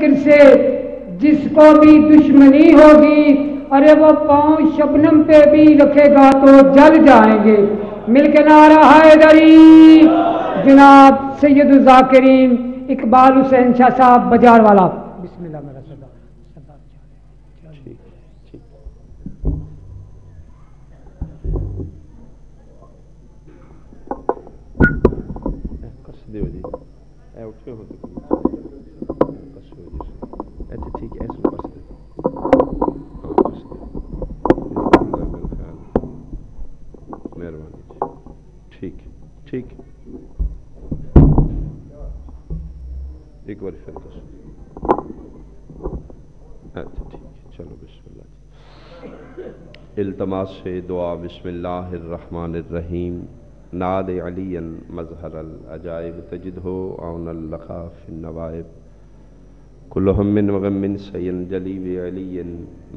ذکر سے جس کو بھی دشمنی ہوگی ارے وہ پاؤں شبنم پہ بھی رکھے گا تو جل جائیں گے. مل کے نعرہ حیدری. جناب سید الذاکرین اقبال حسین شاہ صاحب بجار والا. بسم اللہ میرا صدا. ایک بار پھر اچھا ٹھیک ہے چلو بسم اللہ. التماس سے دعا. بسم اللہ الرحمن الرحیم. ناد علی مظہر العجائب تجدہ عون اللقا فی النوائب. کل ہم وغم سین جلی بعلی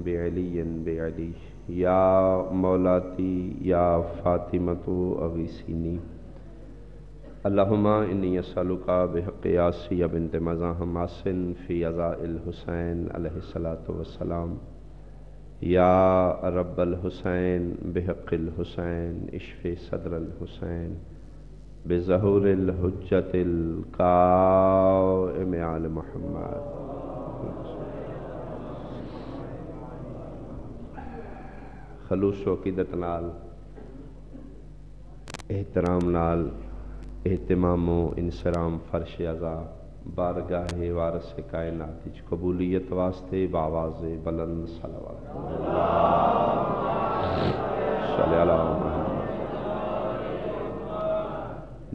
بعلی بعلی. یا مولاتی یا فاطمۃ اغیثینی. اللہم انی اسألک بحق آسیہ بنت مزاحم آسن فی عزاء الحسین علیہ الصلاۃ والسلام. یا رب الحسین بحق الحسین اشف صدر الحسین بظہور الحجت القائم علی محمد. خلوص و عقیدت نال احترام نال اہتمام و انصرام فرش عزا بارگاہ وارث کائنات وچ قبولیت واسطے بآواز بلند صلوات. صلی اللہ محمد.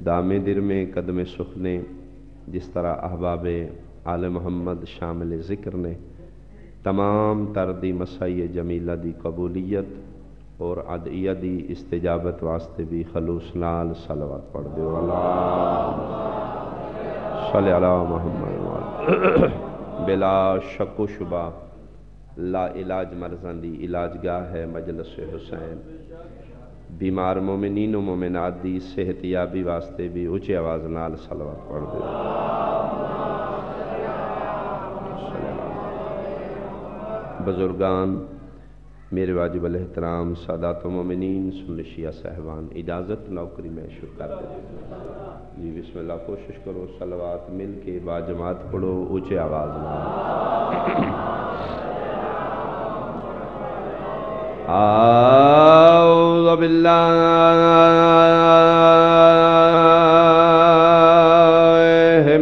دامے در میں قدم سخنے جس طرح احباب آل محمد شامل ذکر نے تمام تردی مسائی جمیلہ دی قبولیت اور عدیہ دی استجابت واسطے بھی خلوص نال صلوات پڑھ دیو. صلی اللہ محمد. بلا شک و شبہ لا علاج مرضان دی علاج گاہ ہے مجلس حسین. بیمار مومنین و مومنات دی صحت یابی واسطے بھی اونچی آواز نال صلوات پڑھ دیو. بزرگان میرے واجب الاحترام سادات و مومنین سن شیعہ صاحبان اجازت نوکری میں شروع کر دیتے جی. بسم اللہ کوشش کرو صلوات مل کے باجماعت پڑھو اونچے آواز میں. اعوذ باللہ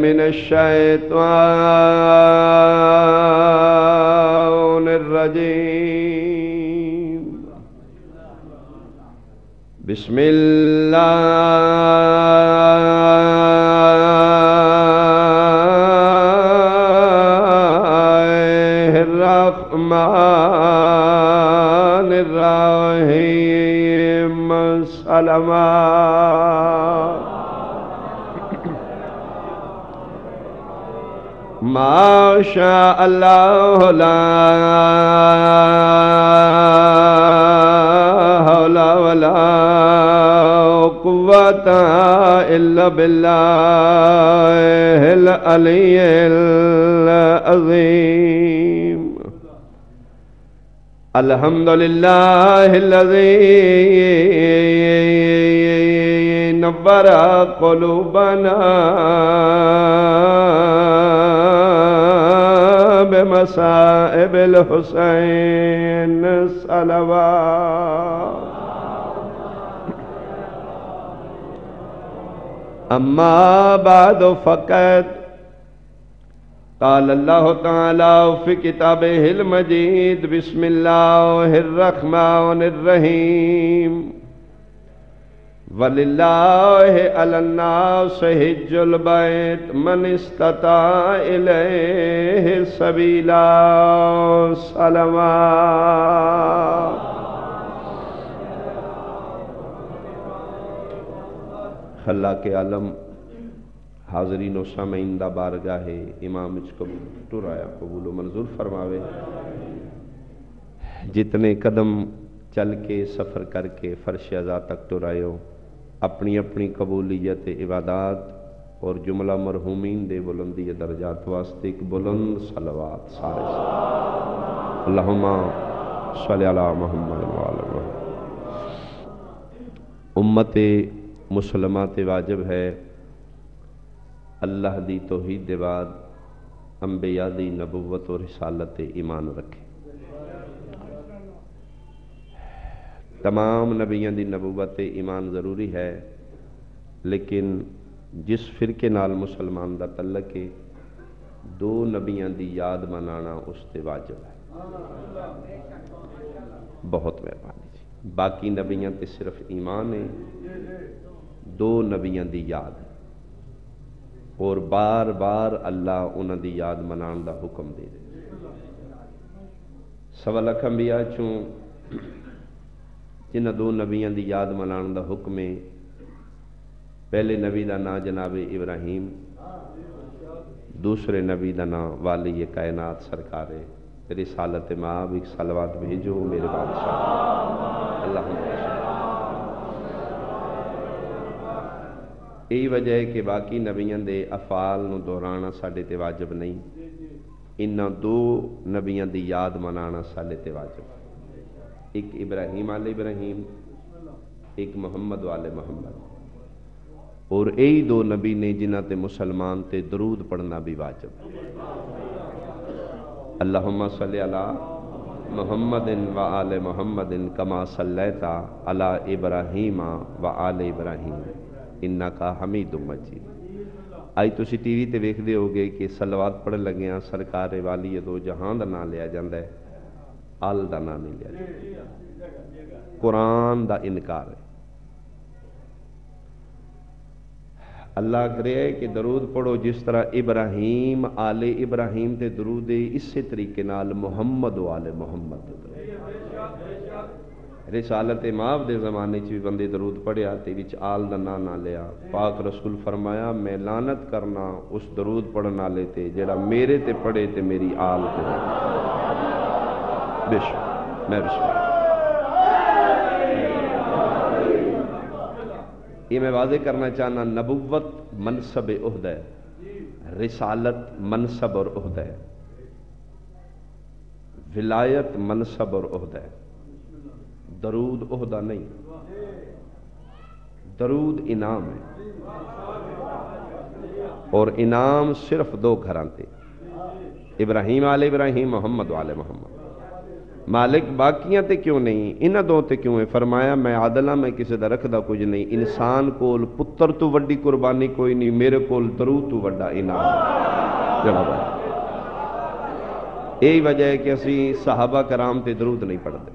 من الشیطان الرجیم. بسم اللہ الرحمن الرحیم. سلامات ما شاء اللہ لا حول ولا قوة الا باللہ العلی العظیم. الحمدللہ الذی نور قلوبنا بمصائب الحسین. صلوات. اما بعد فقط قال اللہ تعالی فی کتابہ المجید. بسم اللہ الرحمن الرحیم. وَلِلَّهِ عَلَى النَّاسِ حِجُّ الْبَيْتِ مَنِ اسْتَطَاعَ إِلَيْهِ سَبِيلًا. صلوات. خلاق عالم حاضرین و سامعین دا بارگاہ امام اچ قبول آیا قبول و منظور فرماوے. جتنے قدم چل کے سفر کر کے فرش عزا تک ٹرائے ہو اپنی اپنی قبولیت عبادات اور جملہ مرحومین دے بلندی درجات واسطے ایک بلند صلوات سارے اللہم صلی علی محمد وعلی محمد۔ امت مسلمہ تے واجب ہے اللہ دی توحید دے بعد انبیاء دی نبوت اور رسالت تے ایمان رکھے۔ تمام نبیان دی نبوت تے ایمان ضروری ہے، لیکن جس فرقے نال مسلمان دا تعلق ہے دو نبیان دی یاد منانا اس تے واجب ہے۔ بہت مہربانی جی، باقی نبیان تے صرف ایمان ہے، دو نبیان دی یاد ہے اور بار بار اللہ انہاں دی یاد منان دا حکم دے دے۔ سوا لکھ انبیاء چوں جنہ دو نبیان دی یاد منان دا حکم ہے، پہلے نبی دا نام جناب ابراہیم، دوسرے نبی دا نام والی کائنات سرکار رسالت مآب، ایک صلوات بھیجو میرے بادشاہ اللہم یہی وجہ ہے کہ باقی نبیان دے افعال نو دہرانا ساڈے تے واجب نہیں، انہاں دو نبیان دی یاد منانا ساڈے تے واجب، ایک ابراہیم آل ابراہیم، ایک محمد والے محمد، اور یہی دو نبی نے جنہ تے مسلمان تے درود پڑھنا بھی واجب۔ اللہم صلی علی محمد و آل محمد کما صلیت علی ابراہیم و آل ابراہیم انکا حمید مجید۔ آئی تسی ٹی وی تے ویکھ دے ہوگے کہ صلوات پڑھ لگے ہیں سرکار والی دو جہان دا نام لیا جاندہ ہے، آل دا نام نہیں لیا جاندہ، قرآن دا انکار ہے۔ اللہ کرے کہ درود پڑھو جس طرح ابراہیم آل ابراہیم تے درود اسی طریقے نال محمد و آل محمد تے درود۔ رسالت مآب دے زمانے چ بھی بندے درود پڑھیا تے وچ آل دا نام نہ لیا، پاک رسول فرمایا میں لعنت کرنا اس درود پڑھن والے تے جڑا میرے تے پڑھے تے میری آل تے بے شک میں بسم یہ میں واضح کرنا چاہنا، نبوت منصب عہدہ ہے، رسالت منصب اور عہدہ ہے، ولایت منصب اور عہدہ ہے، درود عہدہ نہیں، درود انعام ہے، اور انعام صرف دو گھراں تے، ابراہیم آل ابراہیم محمد والے محمد۔ مالک باقیاں تے کیوں نہیں، انہاں دو تے کیوں ہے؟ فرمایا میں عادلہ میں کسی دا رکھ دا کچھ نہیں، انسان کول پتر تو وڈی قربانی کوئی نہیں، میرے کول درود تو وڈا انعام جناب ہے۔ یہی وجہ ہے کہ اسی صحابہ کرام تے درود نہیں پڑھ دے،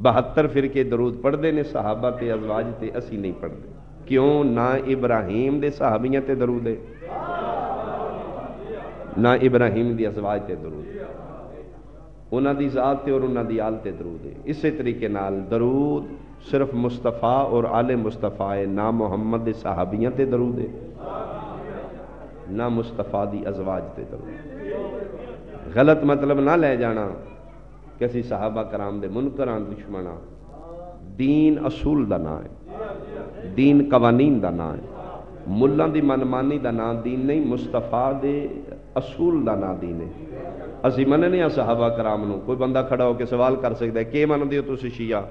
72 فرقے درود پڑھ دے نے صحابہ تے ازواج تے اسی نہیں پڑھ دے، کیوں؟ نہ ابراہیم دے صحابیاں تے درود ہے، نہ ابراہیم دی ازواج تے درود ہے، انہاں دی ذات تے اور انہاں دی آل تے درود ہے۔ اسی طریقے نال درود صرف مصطفیٰ اور آل مصطفیٰ ہے، نہ محمد دے صحابیاں تے درود ہے، نہ مصطفیٰ دی ازواج تے درود ہے۔ غلط مطلب نہ لے جانا کسی صحابہ کرام دے منکران دشمناں، دین اصول دا نام ہے، دین قوانین دا نام ہے، ملہ دی منمانی دا نام دین نہیں، مصطفیٰ دے اصول دا نام دین ہے۔ اسی مننے ہیں صحابہ کرام نو، کوئی بندہ کھڑا ہو کے سوال کر سکتا ہے کہ من دیو تسی شیعہ؟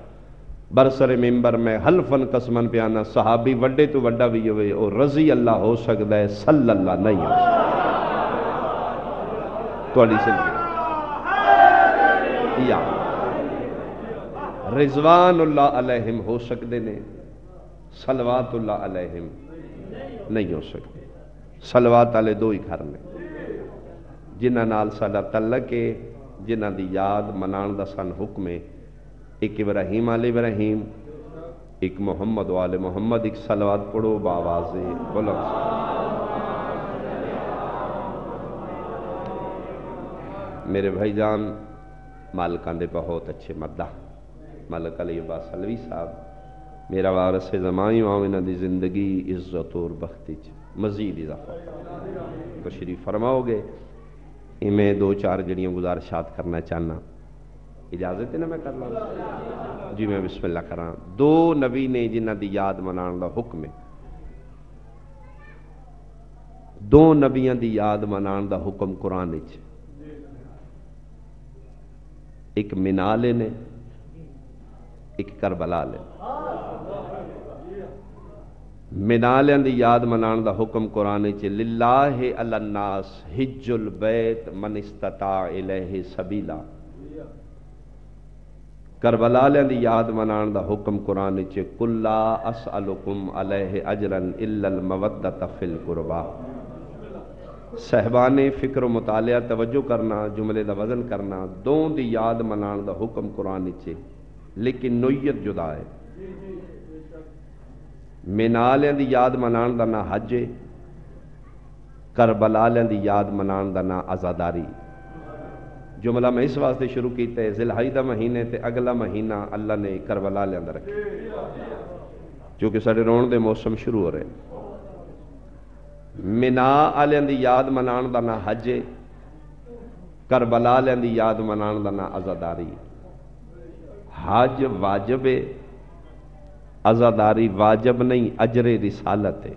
برسر ممبر میں حلفن قسمن پیانا صحابی وڈے تو وڈا بھی ہوئے اور رضی اللہ ہو سکتا ہے، صلی اللہ نہیں ہو سکتا۔ تو علی صلی یا رضوان اللہ علیہم ہو سکتے نے، صلوات اللہ علیہم نہیں ہو سکتے۔ صلوات علیہ دو ہی گھر نے جنہ نال ساڈا تعلق ہے، جنہ دی یاد منان دا سن حکم ہے، ایک ابراہیم آل ابراہیم، ایک محمد و آل محمد، ایک صلوات پڑھو باواز بلند۔ میرے بھائی جان مالکان دے بہت اچھے مدہ، مالک علی عباس سلوی صاحب میرا وارث زمانی وہاں دی زندگی عزت اور بختی مزید اضافہ تشریف فرماؤ گے۔ میں دو چار جڑیاں گزارشات کرنا چاہنا، اجازت ہے نا میں کر لوں؟ جی میں بسم اللہ کراں۔ دو نبی نے جنہ دی یاد منان دا حکم ہے، دو نبیاں دی یاد منان دا حکم قرآن وچ، ایک منا لے نے ایک کربلا لے۔ منالیاں دی یاد منان دا حکم قرآن وچ، للہ علی الناس حج البیت من استطاع الیہ سبیلا۔ کربلا لیاں دی یاد منان دا حکم قرآن وچ، قل لا اسألکم علیہ اجرا الا المودۃ فی القربا۔ صاحبان فکر و مطالعہ توجہ کرنا، جملے دا وزن کرنا، دون دی یاد منان دا حکم قرآن وچ، لیکن نوعیت جدا ہے۔ منالیاں دی یاد منان دا نا حج ہے، کربلا لیاں دی یاد منان دا نا عزاداری۔ جملہ میں اس واسطے شروع کیتا ہے، ذی الحجہ مہینے تے اگلا مہینہ اللہ نے کربلا لے اندر رکھے، چونکہ سارے رون دے موسم شروع ہو رہے۔ منا آلیاں دی یاد منان دا نا حج ہے، کربلا لیاں دی یاد منان دا نا عزاداری۔ حج واجب ہے، عزاداری واجب نہیں، اجر رسالت ہے۔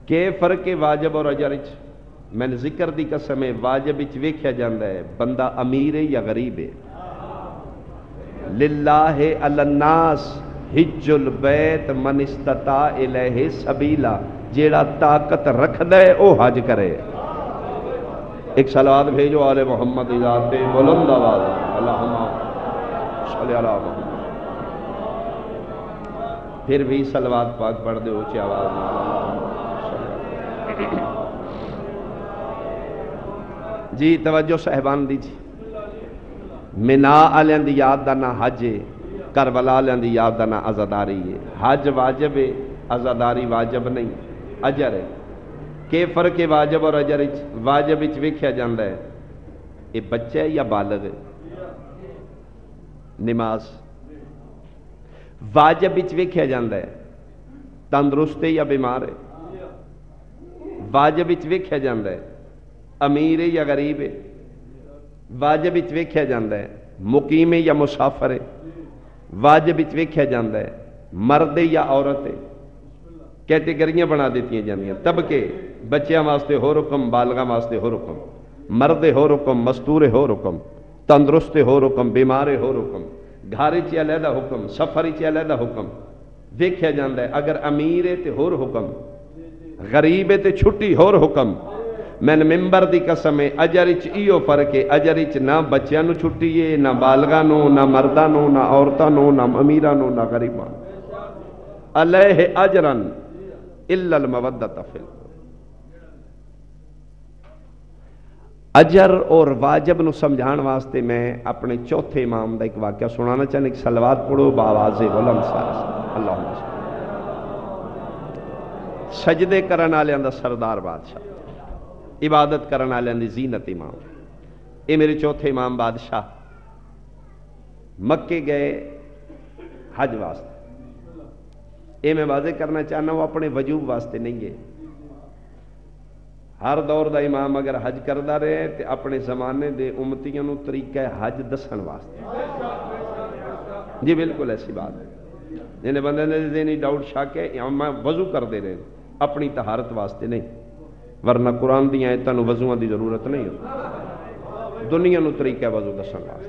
کہ فرق واجب اور اجر وچ؟ میں نے ذکر دی قسم ہے، واجب وچ ویکھیا جاندا ہے بندہ امیر ہے یا غریب ہے۔ للہ علی الناس حج البیت من استطاع الیہ سبیلا، جیڑا طاقت رکھدا ہے او حج کرے۔ ایک صلوات بھیجو آل محمد ذات بلند آواز، اللہم صلی علی محمد۔ پھر بھی صلوات پاک پڑھ دے اونچی آواز میں۔ جی توجہ صاحبان دیجی، منا آلیاں دی یاد دا نا حج ہے، کربلا آلیاں دی یاد دا نا عزاداری ہے۔ حج واجب ہے، عزاداری واجب نہیں، اجر ہے۔ کہ فرق واجب اور اجر وچ؟ واجب وچ ویکھیا جاندا ہے یہ بچہ ہے یا بالغ ہے، نماز۔ واجب وچ ویکھیا جاندا ہے تندرست ہے یا بیمار ہے، واجب وچ ویکھیا جاندا ہے امیر ہے یا غریب ہے، واجب وچ ویکھیا جاندا ہے مقیم ہے یا مسافر ہے، واجب وچ ویکھیا جاندا ہے مرد ہے یا عورت ہے۔ کیٹیگریاں بنا دیتی جاندیاں، طبقے، بچیاں واسطے ہو رکم، بالغاں واسطے ہو رکم، مرد ہو رکم، مستور ہو رکم، تندرست ہو رکم، بیمار ہو رکم، گھر چ علیحدہ حکم، سفر چ علیحدہ حکم۔ ویکھیا جاندا ہے اگر امیر ہے تے ہور حکم، غریب ہے تے چھٹی ہور حکم۔ میں نے ممبر دی قسم ہے اجر وچ ایو فرق ہے، اجر وچ نہ بچیاں نو چھٹی ہے، نہ بالغاں نو، نہ مرداں نو، نہ عورتاں نو، نہ امیراں نو، نہ غریباں نو۔ علیہ اجرا الا المودۃ فی القربى۔ اجر اور واجب نو سمجھان واسطے میں اپنے چوتھے امام دا ایک واقعہ سنانا چاہنا، ایک صلوات پڑھو بآواز بلند سارے اللہم صل۔ سجدے کرن والےاں دا سردار بادشاہ، عبادت کرن والےاں دی زینت امام، اے میرے چوتھے امام بادشاہ مکے گئے حج واسطے۔ اے میں واضح کرنا چاہنا وہ اپنے وجوب واسطے نہیں ہے، ہر دور دا امام اگر حج کردہ رہے تے اپنے زمانے دے امتیاں نو طریقہ حج دسن واسطے۔ جی بالکل ایسی بات ہے، جنہیں بندے نے ذہنی ڈاؤٹ شک ہے امام وضو کر دے رہے اپنی طہارت واسطے نہیں، ورنہ قرآن دی آیتاں نو وضوءاں دی ضرورت نہیں ہوتی، دنیا نو طریقہ وضو دسن واسطے۔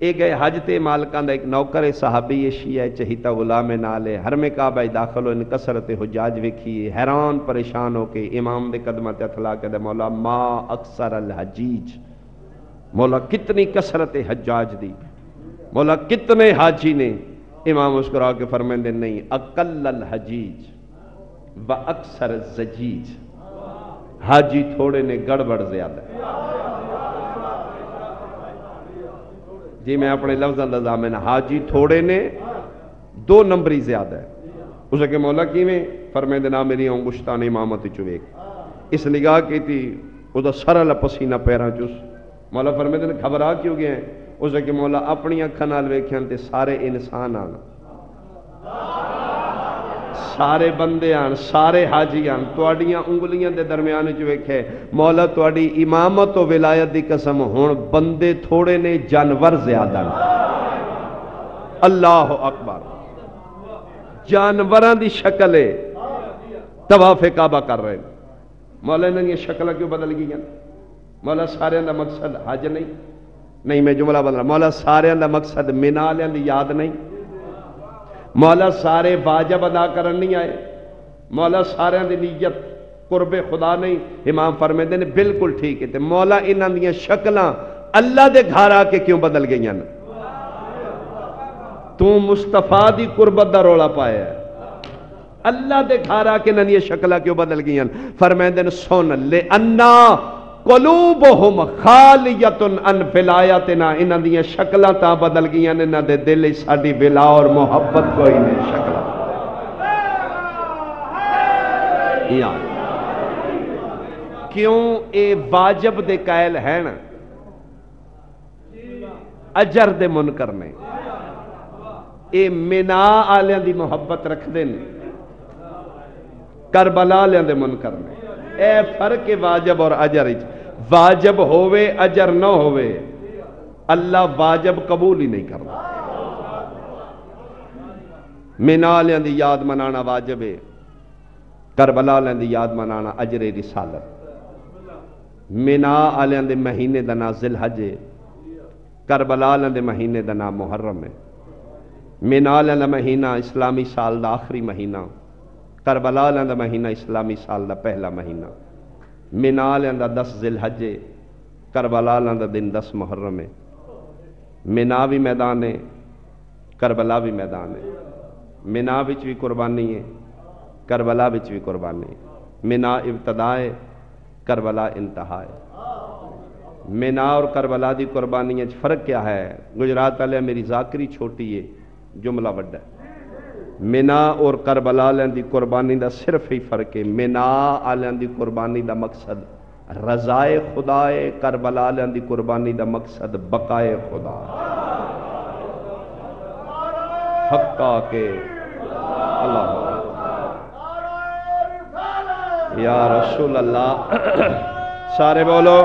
ایک گئے حج تے مالکان دا ایک نوکر صحابی شیعہ چہیتا غلام نالے حرم کعبہ داخل ہو، ان کثرت حجاج ویکھی حیران پریشان ہو کے امام دے قدمہ تے ہتھ لا کے دے مولا ما اکثر الحجیج، مولا کتنی کثرت حجاج دی، مولا کتنے حاجی نے۔ امام مسکرا کے فرمائندے نہیں، اقل الحجیج و اکثر الزجیج، حاجی تھوڑے نے گڑبڑ زیادہ ہے۔ جی میں اپنے لفظاں دا ضامن، حاجی تھوڑے نے دو نمبری زیادہ ہے۔ اسے کہ مولا کیویں؟ فرمائندے نا میری انگشتان امامت چویک، اس نگاہ کی تھی وہ سرل پسینہ پیراں چوس۔ مولا فرمائندے نے گھبرا کیوں گئے ہیں؟ اسے کہ مولا اپنی اکھاں نال ویکھیاں تے سارے انسان آن، سارے بندے آن، سارے حاجی آن، تواڈیاں انگلیاں دے درمیان وچ ویکھے مولا تواڈی امامت و ولایت دی قسم ہن بندے تھوڑے نے جانور زیادہ نے۔ اللہ اکبر، جانوراں دی شکل ہے طواف کعبہ کر رہے ہیں. مولا انہوں نے شکل کیوں بدل گئی ہیں؟ مولا سارے دا مقصد حج نہیں میں جملہ بدل رہا. مولا سارے دا مقصد مینا والوں دی یاد نہیں. مولا سارے واجب ادا کرن نہیں آئے. مولا سارے دی نیت قرب خدا نہیں. امام فرماتے ہیں بالکل ٹھیک ہے. تے مولا انہاں دی شکلاں اللہ دے گھر آ کے کیوں بدل گئی ہیں؟ تو مصطفیٰ دی قربت دا رولا پایا ہے. اللہ دے گھر آ کے انہاں دی شکلاں کیوں بدل گئی ہیں؟ فرماتے ہیں سن لے انا قلوبہم خالیۃ عن ولایتنا. انہاں دی شکلاں تا بدل گئی ہیں انہاں دے دل وچ ساڈی ولا اور محبت کوئی نہیں. شکلاں کیوں اے واجب دے قائل ہیں اجر دے منکر نے. اے مینا آلیاں دی محبت رکھ دیں کربلا آلیاں دے منکر نے. اے فرق واجب اور اجر. واجب ہووے اجر نہ ہووے اللہ واجب قبول ہی نہیں کرتا. مینا آلیاں دی یاد منانا واجب ہے. کربلا آلیاں دی یاد منانا اجر رسالت. مینا آلیاں دے مہینے دا نام ذی الحج ہے. کربلا آلیاں دے مہینے دا نام محرم ہے. مینا آلیاں دا مہینہ اسلامی سال دا آخری مہینہ. کربلا آلیاں دا مہینہ اسلامی سال دا پہلا مہینہ. مینا آلیاں دا 10 ذی الحج ہے. کربلا آلیاں دا دن 10 محرم ہے. مینا بھی میدان ہے کربلا بھی میدان ہے. مینا وچ بھی قربانی ہے کربلا وچ بھی قربانی ہے. مینا ابتدا ہے کربلا انتہا ہے. مینا اور کربلا دی قربانی فرق کیا ہے؟ گجرات والے میری ذاکری چھوٹی ہے جملہ وڈا ہے. مینا اور کربلا والوں دی قربانی دا صرف ہی فرق ہے. مینا والوں دی قربانی دا مقصد رضائے خدا ہے. کربلا والوں دی قربانی دا مقصد بقائے خدا. حقا کے اللہ یا رسول اللہ سارے بولو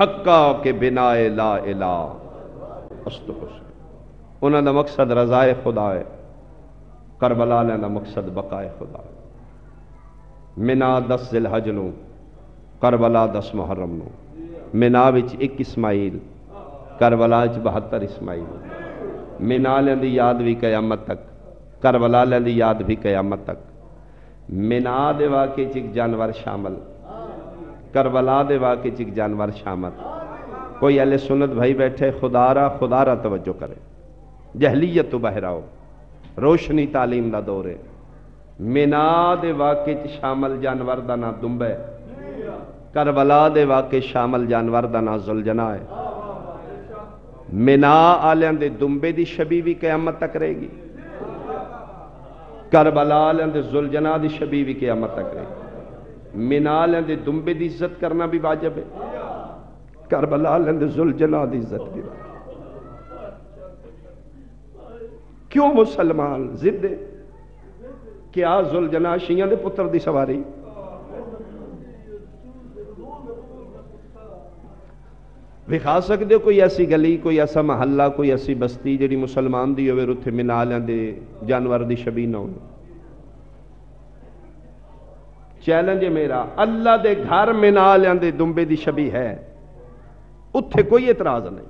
حقا کے بنا لا الہ استغفر. انہوں دا مقصد رضائے خدا ہے. کربلا دا مقصد بقائے خدا ہے. مینا 10 ذی الحج نو کربلا 10 محرم نو. مینا وچ 1 اسماعیل کربلا وچ 72 اسماعیل. مینا والوں دی یاد بھی قیامت تک کربلا والوں دی یاد بھی قیامت تک. مینا دے واقعے چ ایک جانور شامل کربلا دے واقعے چ ایک جانور شامل. کوئی اہل سنت بھائی بیٹھے خدا را توجہ کرے. جہلیت تو بہراؤ روشنی تعلیم دا دور ہے. مینا دے واقعے چ شامل جانور دا نام دمبا ہے. کربلا دے واقعے شامل جانور دا نام ذوالجناح ہے. مینا آلیاں دے دمبے دی شبیہ بھی قیامت تک رہے گی. کربلا آلیاں دے ذوالجناح دی شبیہ بھی قیامت تک رہے گی. مینا آلیاں دے دمبے دی عزت کرنا بھی واجب ہے. کربلا آلیاں دے ذوالجناح دی عزت بھی واجب. کیوں مسلمان ضد ہے؟ کیا ذوالجناح شیعہ دے پتر دی سواری؟ دکھا سکتے کوئی ایسی گلی کوئی ایسا محلہ کوئی ایسی بستی جڑی مسلمان دی ہوئے رتھے مینا لیاں دے جانور دی شبیہ نہ ہو؟ چیلنج ہے میرا. اللہ دے گھر مینا لیاں دے دمبے دی شبیہ ہے اتھے کوئی اعتراض نہیں.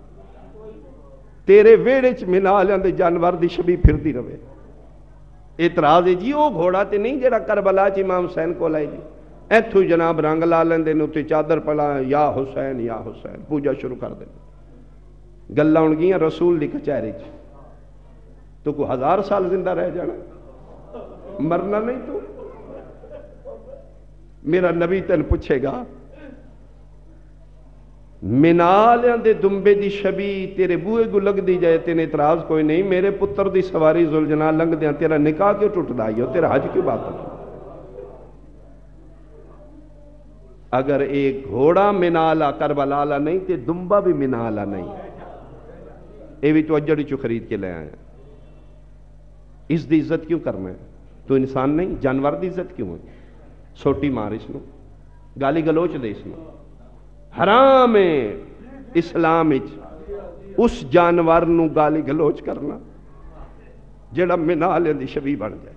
تیرے ویڑے چ مینا لیاں دے جانور دی شبیہ پھر دی رہے. اعتراض ہے جی وہ گھوڑا تے نہیں جڑا کربلا چ امام حسین کو لائے جی ایتھو جناب رنگ لا لیندے نے تے چادر پلا یا حسین پوجا شروع کر دیں. گلاں ہن گیاں رسول دی کچہری چ. تو کو 1000 سال زندہ رہ جانا مرنا نہیں. تو میرا نبی تین پوچھے گا مینا لیاں دے دمبے دی شبیہ تیرے بوئے کو لگ دی جائے تین اعتراض کوئی نہیں. میرے پتر دی سواری ذوالجناح لنگ دیاں تیرا نکاح کیوں ٹوٹ دائی ہو؟ تیرا حج کیوں بات ہے؟ اگر ایک گھوڑا منالا کربلا نہیں تے دمبا بھی منالا نہیں. اے بھی تو اجڑی چو خرید کے لے آئے. اس دی عزت کیوں کرنا ہے؟ تو انسان نہیں جانور دی عزت کیوں ہے؟ سوٹی مار اس نو گالی گلوچ دے اس نو. حرام ہے اسلام اس جانور نو گالی گلوچ کرنا جڑا منالے دی شبیہ بن جائے.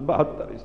72।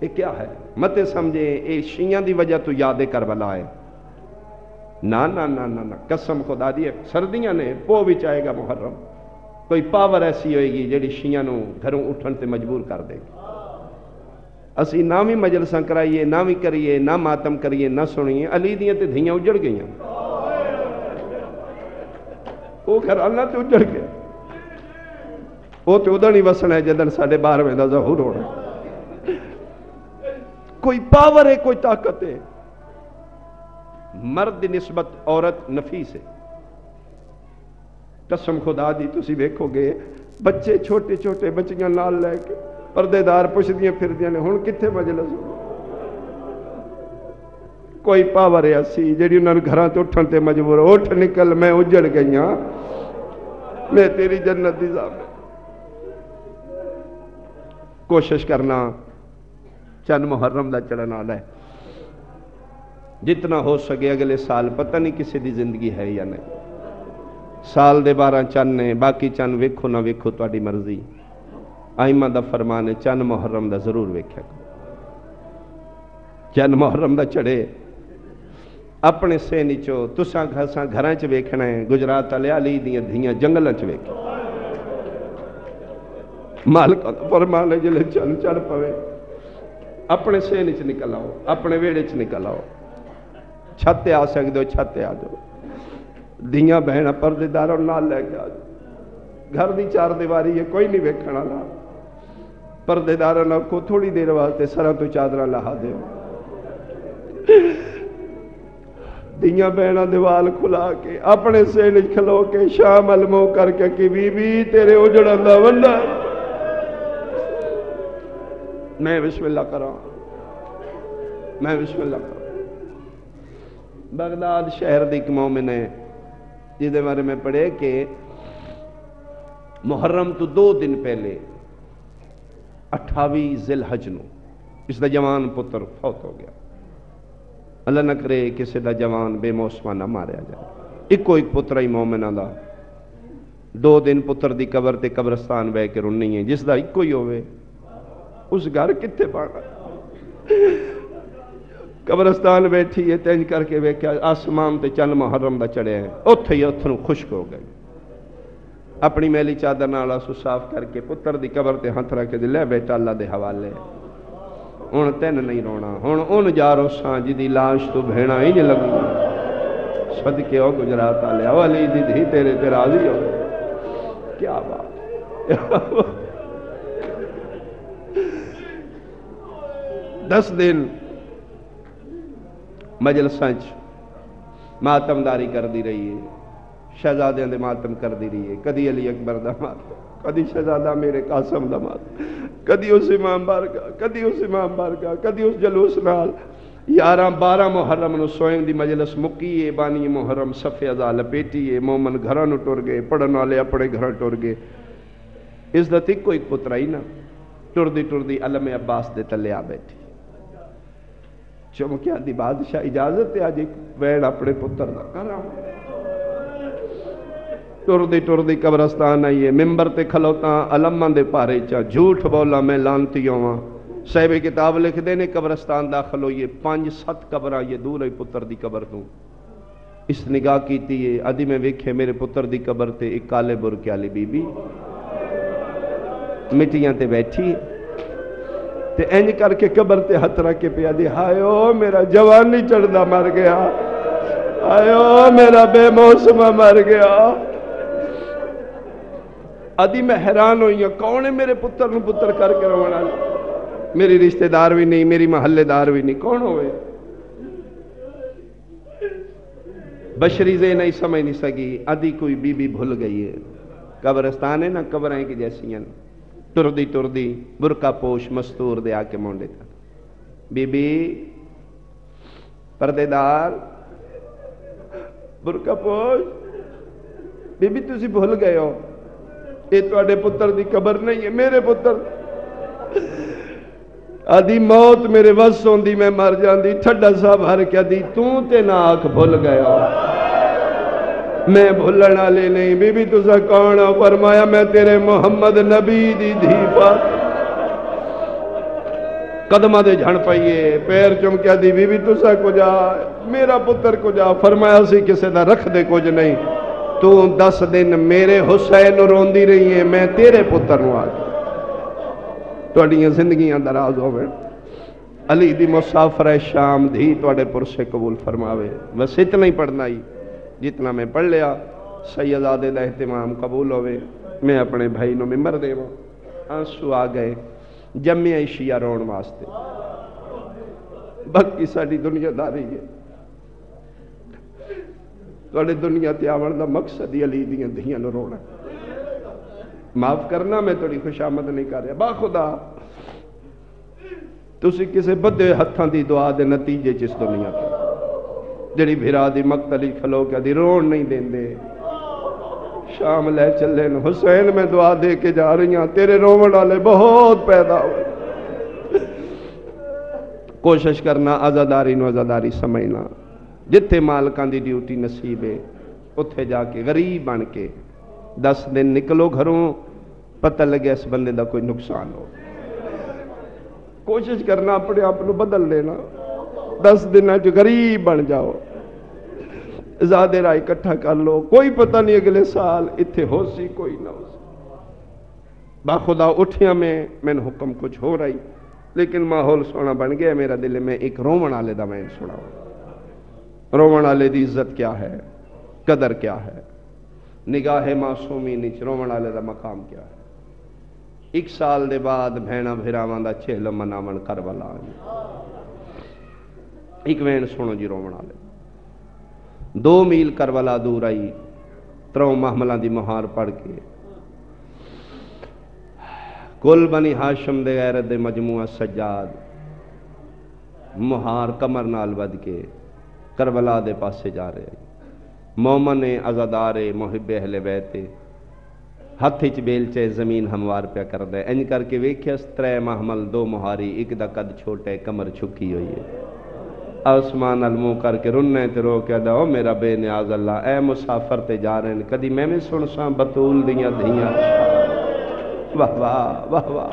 یہ کیا ہے؟ مت سمجھے یہ شیعہ دی وجہ تو یاد کربلا ہے، نا نا نا نا نا، قسم خدا دی، سردیاں نے پو وچ آئے گا محرم، کوئی پاور ایسی ہوئے گی جیڑی شیعہ نو گھروں اٹھن تے مجبور کر دے گی۔ اسی نہ بھی مجلساں کرائیے، نہ بھی کریے، نہ ماتم کریے، نہ سنیے، علی دیاں تے دھیاں اجڑ گئیاں، وہ گھر اللہ تے اجڑ گئے، وہ تے ادھر نہیں وسنا ہے جدن 12:30 دا ظہور ہونا۔ کوئی پاور ہے، کوئی طاقت ہے، مرد نسبت عورت نفیس ہے۔ قسم خدا دی تسی ویکھو گے بچے چھوٹے چھوٹے بچیاں نال لے کے پردے دار پوچھدیاں پھردیاں نے، ہن کتھے مجلس ہو؟ کوئی پاور ہے اسی جیڑی انہاں نوں گھراں تے اٹھن تے مجبور، اٹھ نکل، میں اجڑ گئیاں، میں تیری جنت دی ضامن۔ کوشش کرنا، چند محرم دا چڑھن والا ہے، جتنا ہو سکے اگلے سال، پتہ نہیں کسی دی زندگی ہے یا نہیں، سال دے 12 چند نے، باقی چند ویکھو نہ ویکھو تہاڈی مرضی، آئمہ دا فرمان ہے چند محرم دا ضرور ویکھیا کرو۔ چند محرم دا چڑھے اپنے سے نیچو، تساں گھراں چ ویکھنا ہے، گجرات والے علی دیاں دھیاں جنگلاں چ ویکھ، مالک دا فرمان ہے جلے چند چڑھ پوے اپنے سے نیچ نکل آؤ، اپنے ویڑے چ نکل آؤ، چھت تے آ سکدے ہو چھت تے آ جاؤ، دھیاں بہناں پردے داراں نال لے کے آ جاؤ، گھر دی چار دیواری ہے، کوئی نہیں ویکھن والا، پردے داراں نال کو تھوڑی دیر واسطے سراں تو چادراں لہا دیو، دیاں بہناں دیوال کھلا کے اپنے سے نیچ کھلو کے شام المو کر کے کہ بی بی تیرے اجڑن دا ونڈا، میں بسم اللہ کراں، میں بسم اللہ کراں۔ بغداد شہر دی ایک مومن ہے جس دے بارے میں پڑھے کہ محرم تو 2 دن پہلے 28 ذی الحج نو اس دا جوان پتر فوت ہو گیا۔ اللہ نہ کرے کسی دا جوان بے موسمہ نہ ماریا جائے، ایک پتر ہی مومنہ دا، 2 دن پتر دی قبر تے قبرستان بے کے رونی ہے، جس دا ایک ہی ہوئے اس گھر کتے پانا، قبرستان بیٹھی ہے تینج کر کے ویکھیا آسمان تے چند محرم دا چڑھے ہیں، اتھے ہی اتھنوں خشک ہو گئی، اپنی میلی چادر نال آنسو صاف کر کے پتر دی قبر تے ہاتھ رکھ کے لے بیٹا اللہ دے حوالے، ہن تین نہیں رونا، ہن ان جا روساں جدی لاش تو بھیڑا ہی نہیں لگی، صدقے ہو گجرات والے علی دی دھی تیرے تے راضی ہو، کیا بات۔ 10 دن مجلساں ماتم داری کر دی رہی ہے، شہزادیاں دے ماتم کر دی رہی ہے، کدی علی اکبر دا ماتم، کدی شہزادہ میرے قاسم دا ماتم، کدی اس امام بارگاہ، کدی اس امام بارگاہ، کدی اس جلوس نال 11-12 محرم نو سوئیں دی مجلس مکی ہے، بانی محرم صفحہ ازا لپیٹی ہے، مومن گھراں نو ٹر گئے، پڑھن والے اپنے گھراں ٹر گئے، اس دا تک کوئی پتر ہی نہ ٹر دی علم عباس دے تلے آ بیٹھی، چمکیا دی بادشاہ اجازت ہے آج ایک ویڑ اپنے پتر دا کراں، ٹر دی قبرستان آئیے، ممبر تے کھلوتا علماں دے پارے چا جھوٹ بولا میں لانتی ہوں، صاحب کتاب لکھ دینے قبرستان داخل ہوئیے 5-7 قبرہ یہ دور ہے پتر دی قبر تو، اس نگاہ کیتی ہے ادھی میں ویکھے میرے پتر دی قبر تے ایک کالے برقع والی بی بی مٹیاں تے بیٹھی تے انج کر کے قبر تے ہتھ رکھ کے پیا دی، ہائے او میرا جوانی چڑھدا مر گیا، ہائے او میرا بے موسمہ مر گیا، ادھی میں حیران ہوئی ہوں کون ہے میرے پتر نو پتر کر کے رونا، میری رشتہ دار بھی نہیں، میری محلے دار بھی نہیں، کون ہوئے؟ بشری ذہن نہیں سمجھ نہیں سکی، ادھی کوئی بی بی بھول گئی ہے، قبرستان ہے نا قبریں کی جیسی ہیں، ٹر دی برقع پوش مستور دے آ کے مونڈے تھا، بی بی پردے دار برقع پوش، بی بی تسی بھول گئے ہو، یہ تواڈے پتر دی قبر نہیں ہے، میرے پتر آدھی موت میرے وس ہوندی میں مر جاندی، ٹھڈا صاحب ہر کیا دی توں تے نہ آکھ بھول گیا، میں بھولن والے نہیں، بی بی تسا کون ہو؟ فرمایا میں تیرے محمد نبی دی دھی پاک، قدمہ دے جھڑ پائیے پیر چمکیا دی بی بی تسا کو جا میرا پتر کو جا فرمایا سی کسے دا رکھ دے کچھ نہیں تو 10 دن میرے حسین روندی رہی ہیں میں تیرے پتر نو آج توڑیاں زندگیاں دراز ہوئے علی دی مسافر شام دھی توڑے پر سے قبول فرماوے بس اتنا ہی پڑھنا ہی جتنا میں پڑھ لیا سیدادے دا اہتمام قبول ہوئے میں اپنے بھائی نو ممبر دے وہ آنسو آ گئے جمعی شیعہ رون واسطے باقی ساری دنیا داری ہے توڑے دنیا تے آون دا مقصد ہی علی دیاں دھیاں نو رونا معاف کرنا میں توڑی خوش آمد نہیں کر رہا با خدا تسی کسے بدے ہتھاں دی دعا دے نتیجے جس دنیا کے جڑی بھرا دی مقتلی کھلو کیا دی رون نہیں دین دے شام لے چلے حسین میں دعا دے کے جا رہی ہیں تیرے رومن والے بہت پیدا ہوئے کوشش کرنا آزاداری نو آزاداری سمجھنا جتھے مالکان دی ڈیوٹی نصیب ہے اتھے جا کے غریب بن کے 10 دن نکلو گھروں پتہ لگے اس بندے دا کوئی نقصان ہو کوشش کرنا اپنے آپ کو بدل لینا 10 دن جو غریب بن جاؤ زیادہ رائے اکٹھا کر لو کوئی پتہ نہیں اگلے سال اتھے ہو سی کوئی نہ ہو سی باخدا اٹھیا میں نے حکم کچھ ہو رہی لیکن ماحول سونا بن گیا میرا دل میں ایک رومن آلے دا میں سنا رومن آلے دی عزت کیا ہے قدر کیا ہے نگاہ معصومی نیچ رومن آلے دا مقام کیا ہے 1 سال دے بعد بھینا بھیراوان دا چھل منامن کربلا ایک وین سنو جی رومن آلے 2 میل کربلا دور آئی 3 محملان دی مہار پڑھ کے کل بنی ہاشم دے غیرت دے مجموعہ سجاد مہار کمر نال ود کے کربلا دے پاسے جا رہے ہیں مومن عزادار محب اہل بیت ہتھ چ بیلچے زمین ہموار پیا کر دے انج کر کے ویکھیس 3 محمل 2 مہاری ایک دا قد چھوٹے کمر چھکی ہوئی ہے آسمان المو کر کے رننے تے رو کے دا او میرا بے نیاز اللہ اے مسافر تے جا رہے ہیں کدی میں سن ساں بطول دیاں دھیاں واہ واہ واہ واہ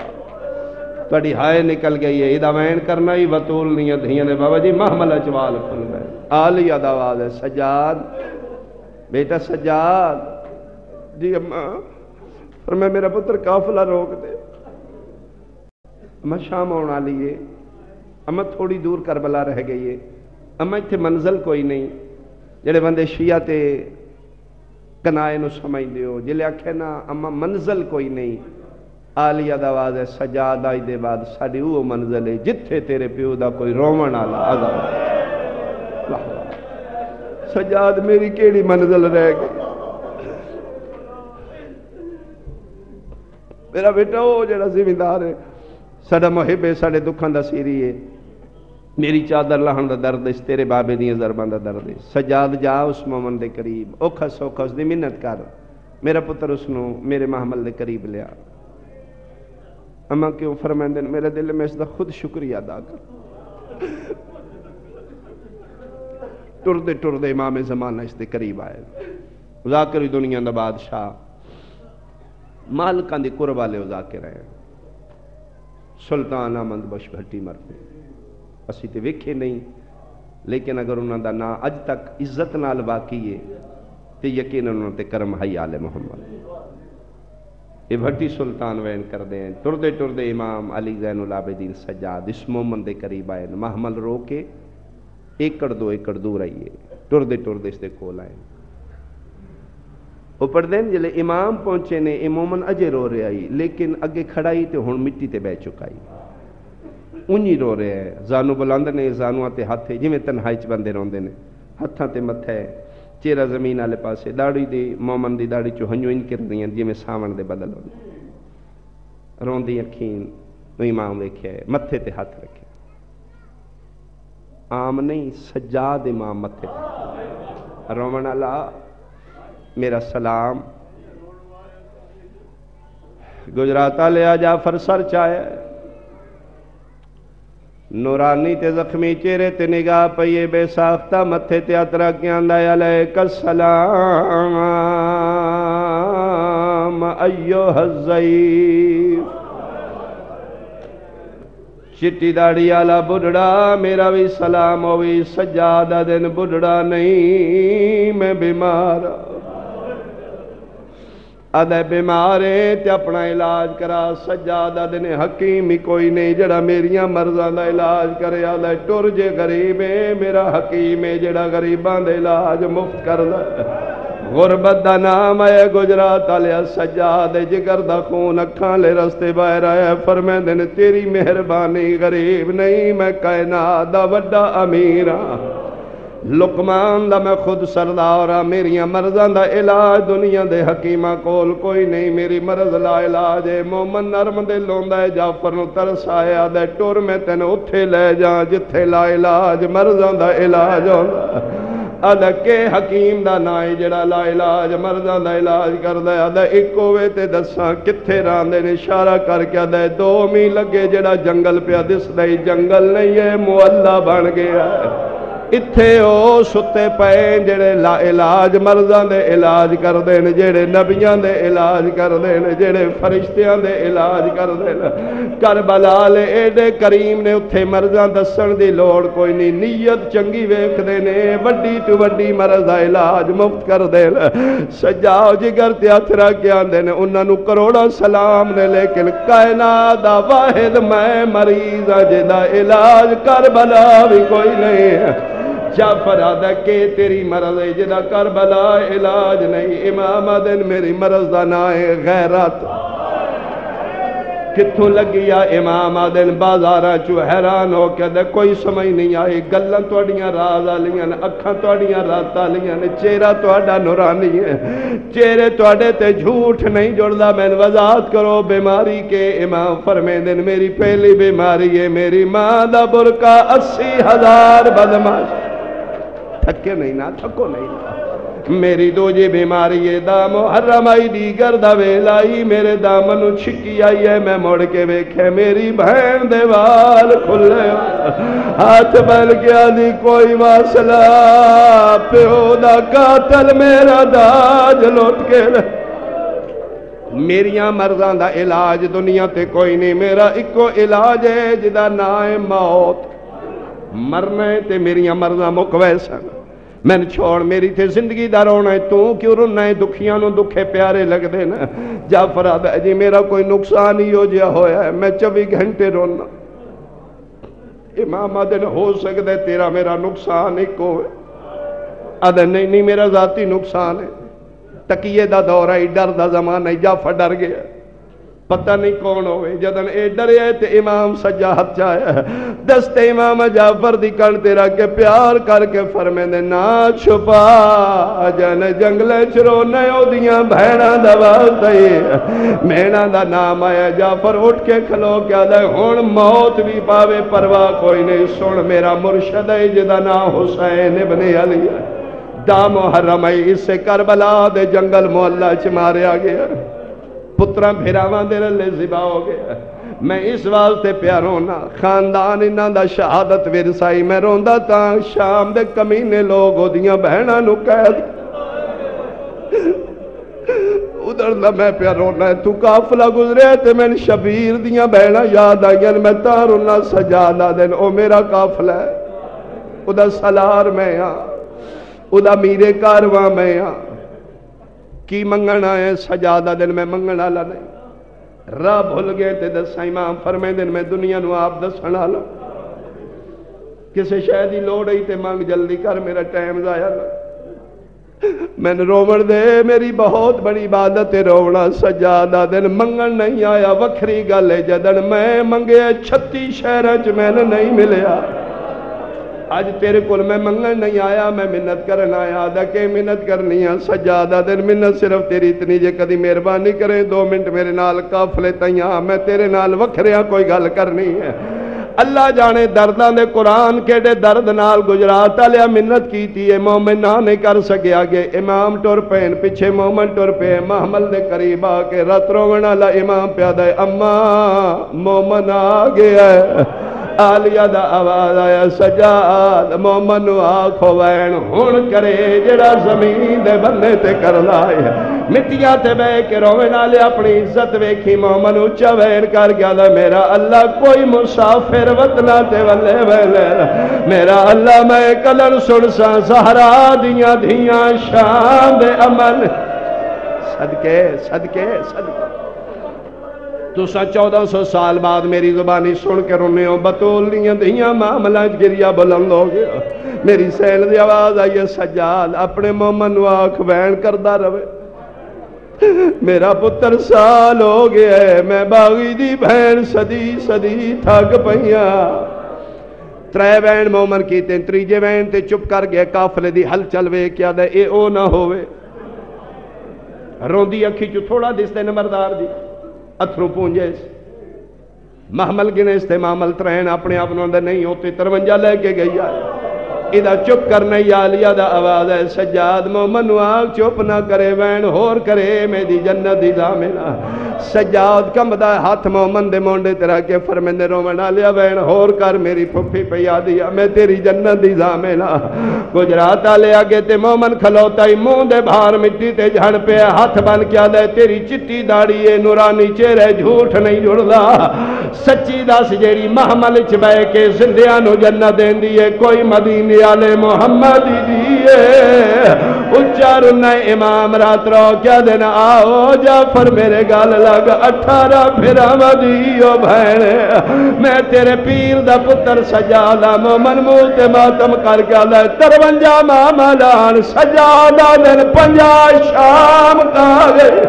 توڑی ہائے نکل گئی ہے ادھا وین کرنا ہی بطول دیاں دھیاں نے بابا جی محمل چوال کھل گئے آلی اداواز ہے سجاد بیٹا سجاد جی اماں فرمایا میرا پتر قافلہ روک دے اماں شام ہونا لیے اماں تھوڑی دور کربلا رہ گئی ہے اماں اتھے منزل کوئی نہیں جڑے بندے شیعہ تے کنائے نو سمجھ دیو جلے آکھے نا اماں منزل کوئی نہیں آلی اداواز ہے سجاد آئی دے بعد ساڑی وہ منزل ہے جتھے تیرے پیو دا کوئی رومن آلا آزاد سجاد میری کیڑی منزل رہ گئی میرا بیٹا وہ جڑا زمیندار ہے ساڑا محب ہے ساڑے دکھان دا سیری ہے میری چادر لہن دا درد ہے تیرے بابے دیاں ضربان دا درد ہے سجاد جا اس مومن دے قریب اوکھس اوکھس دی منت کر میرا پتر اس نو میرے محمل دے قریب لیا اماں کیوں فرمائیں دن میرے دل میں اس دا خود شکریہ ادا کر ٹردے امام زمانہ اس دے قریب آئے ذاکری دنیا دا بادشاہ مالکان دی قربالے ذاکر ہیں سلطان آمد بش بھٹی مرتے اسی تے ویکھے نہیں لیکن اگر انہوں دا نا اج تک عزت نال باقی ہے تے یقین انہوں تے کرم حی آل محمد یہ بھٹی سلطان وین کر دیں ٹردے امام علی زین العابدین سجاد اس مومن دے قریب آئے محمل رو کے 1-2 ایکڑ دور آئیے ٹردے اس دے کول آئے وہ پڑھ دیں جلے امام پہنچے نے مومن اجے رو رہے آئی لیکن اگے کھڑائی تے ہون مٹی تے بہ چکائی انہی رو رہے ہیں زانو بلند نے زانو آتے ہاتھے جی میں تنہائی چ بندے روندے نے ہتھاں تے متھے چہرہ زمین آلے پاسے داڑی دی مومن دی داڑی چو ہنجو ان کر دیں جی میں ساون دے بدل ہوندے روندی اکھین تو امام ویکھے متھے تے ہاتھ رکھے عام نہیں سجاد امام متھے تے رومن اللہ میرا سلام گجراتا لیا جعفر سر چاہے نورانی تے زخمی چہرے تے نگاہ پئیے بے ساختہ متھے تے اترا کیاں دا علیک السلام ایوہ الضعیف چٹی داڑی والا بڑھڑا میرا بھی سلام ہوئی سجادہ دن بڑھڑا نہیں میں بیمار آدھے بیمارے تے اپنا علاج کرا سجادہ دن حکیم ہی کوئی نہیں جڑا میریاں مرضاں دا علاج کرے آدھے ٹر جے غریب ہے میرا حکیم ہے جڑا غریباں دا علاج مفت کر دے غربت دا نام ہے گجرات آلیا سجاد جگر دا خون اکھاں لے رستے باہر آیا فرمائے دن تیری مہربانی غریب نہیں میں کائنات دا وڈا امیر ہاں لقمان دا میں خود سردار ہاں میریاں مرضاں دا علاج دنیا دے حکیمہ کول کوئی نہیں میری مرض لا علاج ہے مومن نرم دے لوندا ہے جعفر نو ترس آیا دے ٹور میں تین اتھے لے جاں جتھے لا علاج مرضاں دا علاج ہوندا آدھا کہ حکیم دا نائی جڑا لا علاج مرضاں دا علاج کر دے آدھا ایک ہوئے تے دساں کتھے راندے نے اشارہ کر کے آدھا دو می لگے جڑا جنگل پہ دس دے جنگل نہیں ہے معلّہ بن گیا ہے اتھے او ستے پائیں جڑے لا علاج مرضاں دے علاج کر دین جڑے نبیاں دے علاج کر دین جڑے فرشتیاں دے علاج کر دین کربلا لے ایڈے کریم نے اتھے مرضاں دسن دی لوڑ کوئی نہیں نیت چنگی ویکھ دینے وڈی تو وڈی مرض دا علاج مفت کر دین سجاؤ جگر تے اتھرا کیا دین انہاں نو کروڑا سلام نے لیکن کائنات دا واحد میں مریض جدا علاج کربلا بھی کوئی نہیں ہے جعفر آدھا کہ تیری مرض ہے جدا کربلا علاج نہیں امام آدھن میری مرض دا نائے غیرت کتھوں لگی یا امام آدھن بازارہ چو حیران ہو کہ دے کوئی سمجھ نہیں آئی گلن توڑیاں راز آلیاں اکھاں توڑیاں رات آلیاں چہرہ توڑا نورانی ہے چہرے توڑے تے جھوٹ نہیں جڑدا میں وضاحت کرو بیماری کے امام فرمے دن میری پہلی بیماری ہے میری ماں دا برکہ 80,000 بدماش تھکے نہیں نا تھکو نہیں نا میری دو جی بیماری ہے دا محرم آئی دیگر دا ویلائی میرے دامنو چھکی آئی ہے میں مڑ کے بیکھے میری بہن دیوال کھلے ہاتھ بل گیا دی کوئی واصلہ پیو دا قاتل میرا داج لوٹ کے میریاں مرضاں دا علاج دنیا تے کوئی نہیں میرا ایکو علاج ہے جدا نائے موت مرنا ہے تے میریاں مرضاں مکویسن میں نے چھوڑ میری تھے زندگی دا رونا ہے تو کیوں رونا ہے دکھیاں نو دکھے پیارے لگ دینا جعفر آدھا جی میرا کوئی نقصان ہی ہو جیا ہویا ہے میں 24 گھنٹے رونا امام آدھے ہو سکتا ہے تیرا میرا نقصان ایک ہوئے آدھا نہیں میرا ذاتی نقصان ہے تقیے دا دور ہے ڈر دا زمان ہے جعفر ڈر گیا پتہ نہیں کون ہوئے جدن اے ڈرے تے امام سجاد چاہے دست امام جعفر دی کن تیرا کے پیار کر کے فرمے دے نا چھپا جن جنگلے چرو نیو دیاں بھیڑا دوازدائی مینا دا نام آیا جعفر اٹھ کے کھلو کیا دے ہون موت بھی پاوے پرواہ کوئی نہیں سن میرا مرشد ہے جدا نا حسین ابن علی دا محرم ہے اس سے کربلا دے جنگل محلہ چمارے آگیا پترہ بھیراواں دے رلے زبا ہو گیا میں اس واسطے پیا رونا خاندان انہاں دا شہادت ورسائی میں روندا تاں شام دے کمینے لوگ ہو دیاں بہناں نو قید ادھر دا میں پیا رونا ہے تو قافلہ گزرے تے میں شبیر دیاں بہناں یاد آئیں میں تاں رونا سجادہ دن او میرا قافلہ ہے ادھر سلار میں ہاں ادھر میرے کارواں میں ہاں کی منگنا ہے سجادہ دن میں منگنا لا نہیں راہ بھول گئے تے دسا امام فرمے دن میں دنیا نو آپ دسنا لا کسے شاید ہی لوڑ ہی تے مانگ جلدی کر میرا ٹائم ضائع نہ میں نے رومن دے میری بہت بڑی عبادت ہے رونا سجادہ دن منگن نہیں آیا وکھری گلے جدن میں منگے 36 شہرچ میں نے نہیں ملیا آج تیرے کل میں منگن نہیں آیا میں منت کرنا آیا دا کہ منت کرنی ہے سجادہ دن منت صرف تیری اتنی جے کدی مہربانی کریں 2 منٹ میرے نال قافلے تیاں میں تیرے نال وکھریاں کوئی گل کرنی ہے اللہ جانے دردان دے قرآن کیڑے درد نال گجرات لیا منت کیتی ہے مومن نہ نہیں کر سکے آگے امام ٹور پین پیچھے مومن ٹور پہ محمل دے قریب آکے رات رونا لا امام پیادہ ہے اماں مومن آگے ہے آلیہ دا آواز آیا سجاد مومن نو آکھو وین ہون کرے جڑا زمین دے بندے تے کر لائے مٹیاں تے بے کے روے نالے اپنی عزت ویکھی مومن اچھا وین کر گیا دا میرا اللہ کوئی مسافر وطنہ تے والے ویلے میرا اللہ میں کلن سڑسا زہرا دیاں دھیاں شام دے عمل صدقے صدقے صدقے تو سا 1400 سال بعد میری زبانی سن کے رونے ہو بطول دیاں دیاں معاملہ گریا بلند ہو گیا میری سین دی آواز آئی سجاد اپنے مومن واک بین کردہ روے میرا پتر سال ہو گیا ہے میں باغی دی بہن صدی تھک پہیاں ترے بین مومن کی تین تریجے بین تے چپ کر گئے کافلے دی حل چلوے کیا دے اے او نہ ہوئے روندی اکھی چو تھوڑا دستے نمبردار دی اتھروں پونجے محمل گنے استعمامل ترین اپنے اپنوں دے نہیں ہوتے 53 لے کے گئی آئے ادھا چپ کرنے یا لیا دا آواز ہے سجاد مومن واق چپ نہ کرے وین ہور کرے میں دی جنت دی دامنا سجاد کم دا ہاتھ مومن دے مونڈے تیرا کے فرمندے رومنا لیا وین ہور کر میری پھپی پیا دیا میں تیری جنت دی دامنا گجراتا لے آگے تے مومن کھلوتا ہی مون دے بھار مٹی تے جھڑ پہ ہاتھ بن کیا دے تیری چٹی داڑی ہے نورانی چہرے جھوٹ نہیں جڑدا سچی دس جیڑی محمل چبائے کے زندیانو جنت دین دیئے کوئی مدینی آلے محمد دیئے اچار انہیں امام رات رو کیا دینا آؤ جعفر میرے گال لگ 18 پھرا مدیو بھینے میں تیرے پیر دا پتر سجادہ مومن موت ماتم کر گیا لے 53 معاملان سجادہ دن 50 شام کا گئے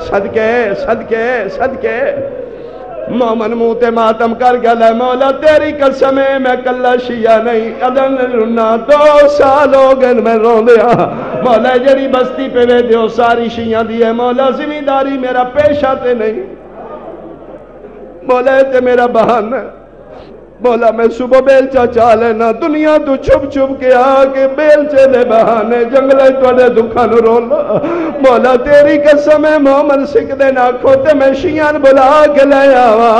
صدقے صدقے صدقے مومن موت ماتم کر گیا لے مولا تیری قسم ہے میں کلہ شیعہ نہیں ادن رنا 2 سال ہو گئے میں رو دیا مولا جڑی بستی پہ وے دیو ساری شیعہ دی ہے مولا زمینداری میرا پیشہ تے نہیں مولا تے میرا بہان ہے مولا میں صبح بیلچہ چالے دنیا تو چھپ چھپ کے آگے بیلچے دے بہانے جنگلے توڑے دکھانو رولا مولا تیری قسم ہے مومن سکھ دے نہ کھوتے میں شیعان بلا کے لے آوا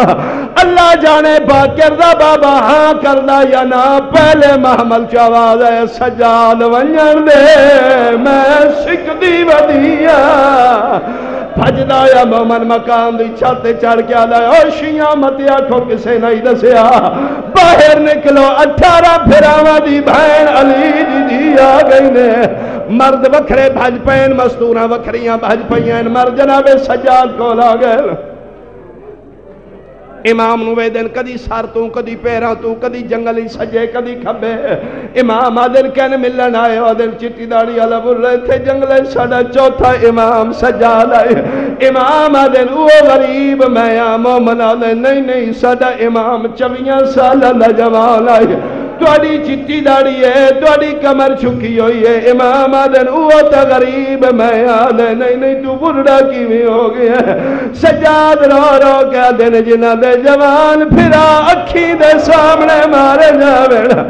اللہ جانے با کردہ بابا ہاں کردہ یا نا پہلے محمل چاواز ہے سجاد ونجر دے میں سکھ دی ودیا بھجدہ یا مومن مقام دی چھاتے چڑھ کے آدھا ہے اور شیعہ متی آنکھوں کسے نہیں دسیا باہر نکلو 18 پھراوہ دی بہن علی دی آ گئی نے مرد وکھرے بھج پین مستورہ وکھریاں بھج پین مرد جناب سجاد کو لا گئے امام نوے دن کدی سار تو کدی پیرا تو کدی جنگلی سجے کدی کھبے امام آدن کہنے ملن آئے آدن چٹی داڑی علا بول رہے تھے جنگلے ساڑا چوتھا امام سجاد آئے امام آدن وہ غریب میں مومن آدن نہیں ساڑا امام 24 سال اللہ جوان آئے توڑی چٹی داڑی ہے توڑی کمر چھکی ہوئی ہے امام آدن وہ تا غریب میں آدن نہیں تو بڑھا کی بھی ہو گیا سجاد رو رو کے آدن جنہ دے جوان پھرا اکھی دے سامنے مارے جاوڑا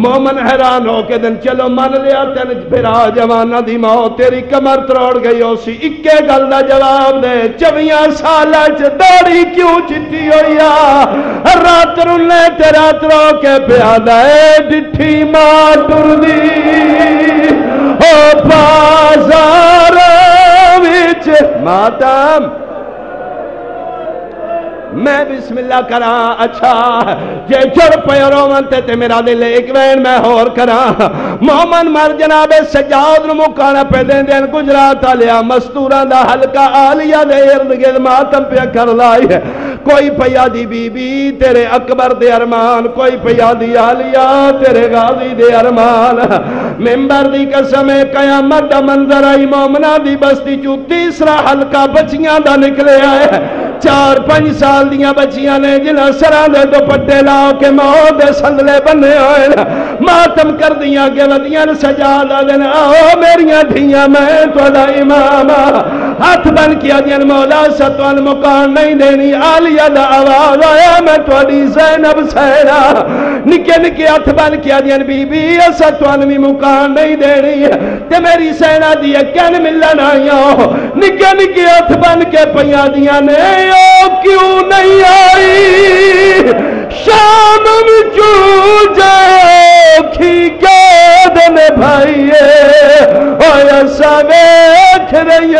مومن حیران ہو کے دن چلو من لیا تین پھرا جوانہ دی موت تیری کمر تروڑ گئی ہو سی اکے گلدہ جواب دے 24 سالہ داڑی کیوں چٹی ہویا رات رولے تیرا ترو کے پیادہ ڈٹھی ماں ٹر دی او بازار وچ ماتم میں بسم اللہ کرا اچھا جے جڑ پیرو منتے تے میرا دل ایک وین میں ہور کرا مومن مر جناب سجاد مکانا پہ دین دین گجرات آلیا مستوران دا حلقہ آلیا دے ارد گرد ماتم پہ کر لائی ہے کوئی پیادی بی بی تیرے اکبر دے ارمان کوئی پیادی آلیا تیرے غازی دے ارمان ممبر دی قسم قیامت دا منظر آئی مومنہ دی بستی چو تیسرا حلقہ بچیاں دا نکلے آئے 4-5 سال دیاں بچیاں نے جنہاں سران دے دوپٹے لاؤ کے موت دے سندلے بننے ہوئے ماتم کر دیاں کے ودیاں سجادہ دینا آؤ میریاں دھیاں میں توڑا امام ہاتھ بن کیا دیاں مولا ستوان مکان نہیں دینی آلیہ دا آواز آیا میں توڑی زینب سینا نکے نکے ہاتھ بن کیا دیاں بی بی ستوان میں مکان نہیں دینی تے میری سینا دیا کین ملن آئیاں نکے نکے ہاتھ بن کے پیا دیاں نے کیوں نہیں آئی شام وچوں جاکھی گاد نبھائیے اویا سا ویکھ رہی